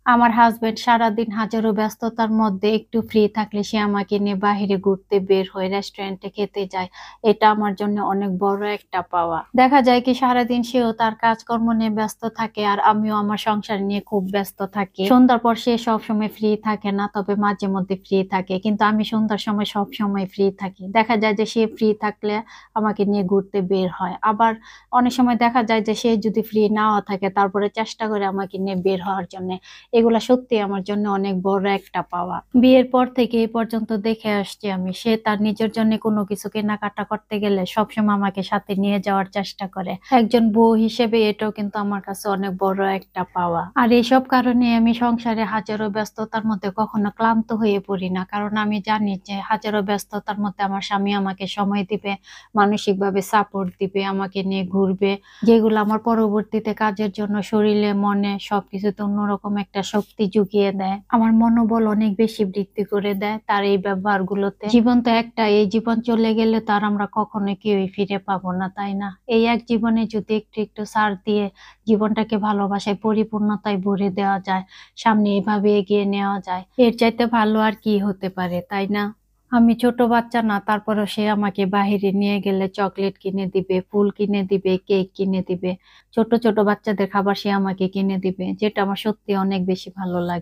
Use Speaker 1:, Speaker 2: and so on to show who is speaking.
Speaker 1: আমার হাসব্যান্ড সারাদিন হাজারো ব্যস্ততার মধ্যে একটু ফ্রি থাকলে সে আমাকে নিয়ে বাহিরে ঘুরতে বের হয়, রেস্টুরেন্টে খেতে যায়। এটা আমার জন্য অনেক বড় একটা পাওয়া। দেখা যায় কি সারাদিন সেও তার কাজকর্ম নিয়ে ব্যস্ত থাকে আর আমিও আমার সংসার নিয়ে খুব ব্যস্ত থাকি। সন্ধ্যার পর সে সবসময় ফ্রি থাকে না, তবে মাঝে মধ্যে ফ্রি থাকে। কিন্তু আমি সন্ধ্যার সময় সবসময় ফ্রি থাকি। দেখা যায় যে সে ফ্রি থাকলে আমাকে নিয়ে ঘুরতে বের হয়। আবার অনেক সময় দেখা যায় যে সে যদি ফ্রি নাও থাকে তারপরে চেষ্টা করে আমাকে নিয়ে বের হওয়ার জন্য। এগুলা সত্যি আমার জন্য অনেক বড় একটা পাওয়া। বিয়ের পর থেকে এই পর্যন্ত দেখে আসছি আমি, সে তার নিজের জন্য কোনো কিছু কেনাকাটা করতে গেলে সবসময় আমাকে সাথে নিয়ে যাওয়ার চেষ্টা করে। একজন বউ হিসেবে এটাও কিন্তু আমার কাছে অনেক বড় একটা পাওয়া। আর এইসব কারণে আমি সংসারে হাজারো ব্যস্ততার মধ্যে কখনো ক্লান্ত হয়ে পড়ি না, কারণ আমি জানি যে হাজারো ব্যস্ততার মধ্যে আমার স্বামী আমাকে সময় দিবে, মানসিকভাবে সাপোর্ট দিবে, আমাকে নিয়ে ঘুরবে, যেগুলো আমার পরবর্তীতে কাজের জন্য শরীরে মনে সবকিছুতে অন্যরকম একটা শক্তি জুগিয়ে দেয়। আমার মনোবল অনেক বেশি বৃদ্ধি করে দেয় তার এই ব্যবহারগুলোতে। জীবন তো একটা, এই জীবন চলে গেলে তার আমরা কখনোই কেউই ফিরে পাবো না, তাই না? এই এক জীবনে যদি একটু একটু ছাড় দিয়ে জীবনটাকে ভালোবাসায় পরিপূর্ণতায় ভরে দেওয়া যায়, সামনে এভাবে এগিয়ে নেওয়া যায়, এর চাইতে ভালো আর কি হতে পারে, তাই না? আমি ছোট বাচ্চা না, তারপরেও সে আমাকে বাহিরে নিয়ে গেলে চকলেট কিনে দিবে, ফুল কিনে দিবে, কেক কিনে দিবে। ছোট ছোট বাচ্চাদের খাবার সে আমাকে কিনে দিবে, যেটা আমার সত্যি অনেক বেশি ভালো লাগে।